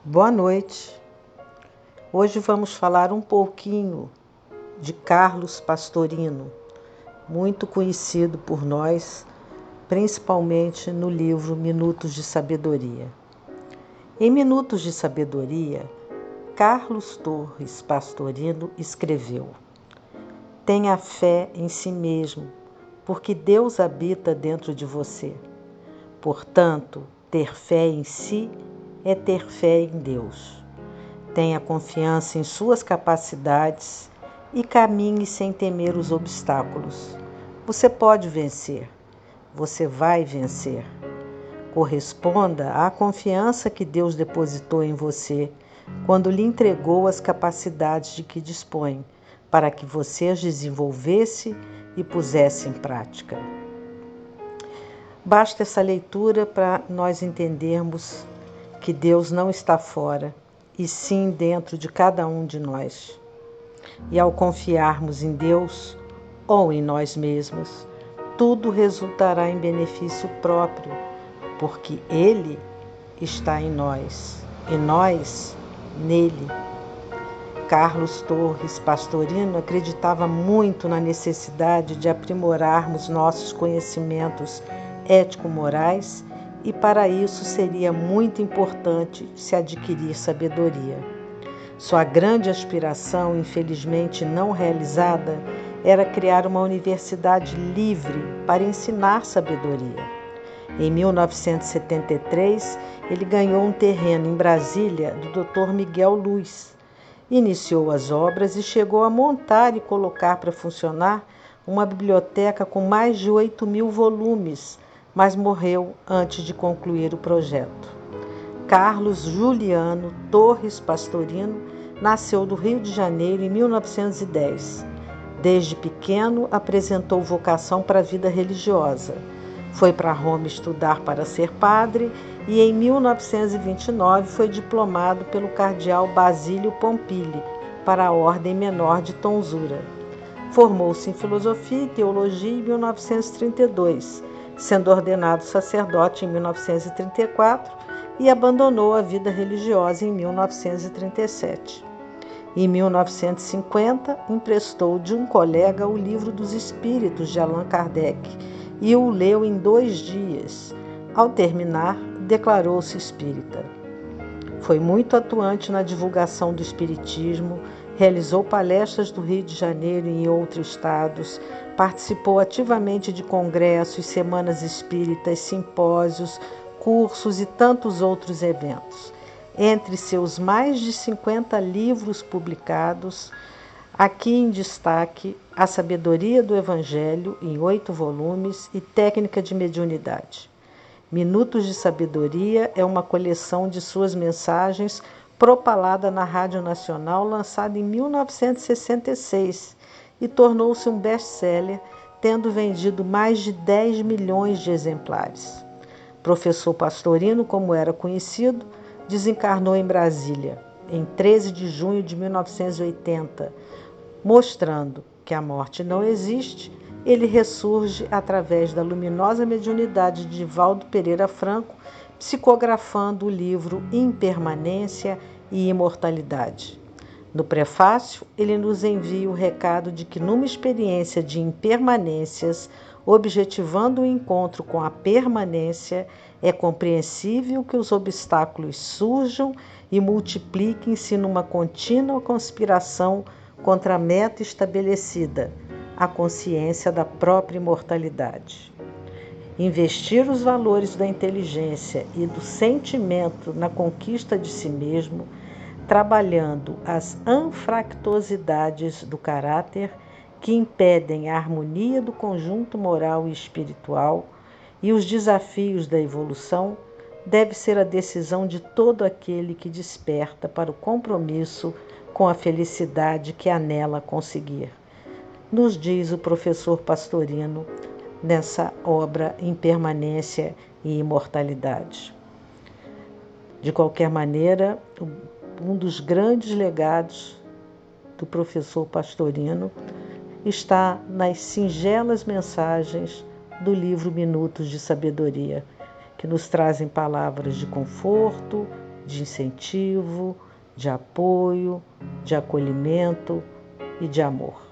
Boa noite. Hoje vamos falar um pouquinho de Carlos Pastorino, muito conhecido por nós, principalmente no livro Minutos de Sabedoria. Em Minutos de Sabedoria, Carlos Torres Pastorino escreveu: Tenha fé em si mesmo, porque Deus habita dentro de você. Portanto, ter fé em si é ter fé em Deus. Tenha confiança em suas capacidades e caminhe sem temer os obstáculos. Você pode vencer. Você vai vencer. Corresponda à confiança que Deus depositou em você quando lhe entregou as capacidades de que dispõe, para que você as desenvolvesse e pusesse em prática. Basta essa leitura para nós entendermos que Deus não está fora, e sim dentro de cada um de nós. E ao confiarmos em Deus ou em nós mesmos, tudo resultará em benefício próprio, porque Ele está em nós e nós nele. Carlos Torres Pastorino acreditava muito na necessidade de aprimorarmos nossos conhecimentos ético-morais e para isso seria muito importante se adquirir sabedoria. Sua grande aspiração, infelizmente não realizada, era criar uma universidade livre para ensinar sabedoria. Em 1973, ele ganhou um terreno em Brasília do Dr. Miguel Luz. Iniciou as obras e chegou a montar e colocar para funcionar uma biblioteca com mais de 8.000 volumes, mas morreu antes de concluir o projeto. Carlos Juliano Torres Pastorino nasceu no Rio de Janeiro em 1910. Desde pequeno apresentou vocação para a vida religiosa. Foi para Roma estudar para ser padre e em 1929 foi diplomado pelo cardeal Basílio Pompili para a Ordem Menor de Tonsura. Formou-se em filosofia e teologia em 1932, sendo ordenado sacerdote em 1934 e abandonou a vida religiosa em 1937. Em 1950, emprestou de um colega o Livro dos Espíritos de Allan Kardec e o leu em 2 dias. Ao terminar, declarou-se espírita. Foi muito atuante na divulgação do espiritismo, realizou palestras do Rio de Janeiro e em outros estados, participou ativamente de congressos, semanas espíritas, simpósios, cursos e tantos outros eventos. Entre seus mais de 50 livros publicados, aqui em destaque A Sabedoria do Evangelho, em 8 volumes, e Técnica de Mediunidade. Minutos de Sabedoria é uma coleção de suas mensagens propalada na Rádio Nacional, lançada em 1966, e tornou-se um best-seller, tendo vendido mais de 10 milhões de exemplares. Professor Pastorino, como era conhecido, desencarnou em Brasília, em 13 de junho de 1980, mostrando que a morte não existe. Ele ressurge através da luminosa mediunidade de Divaldo Pereira Franco, psicografando o livro Impermanência e Imortalidade. No prefácio, ele nos envia o recado de que numa experiência de impermanências, objetivando o encontro com a permanência, é compreensível que os obstáculos surjam e multipliquem-se numa contínua conspiração contra a meta estabelecida, a consciência da própria imortalidade. Investir os valores da inteligência e do sentimento na conquista de si mesmo, trabalhando as anfractuosidades do caráter que impedem a harmonia do conjunto moral e espiritual e os desafios da evolução, deve ser a decisão de todo aquele que desperta para o compromisso com a felicidade que anela conseguir, nos diz o professor Pastorino nessa obra Impermanência e Imortalidade. De qualquer maneira, um dos grandes legados do professor Pastorino está nas singelas mensagens do livro Minutos de Sabedoria, que nos trazem palavras de conforto, de incentivo, de apoio, de acolhimento e de amor.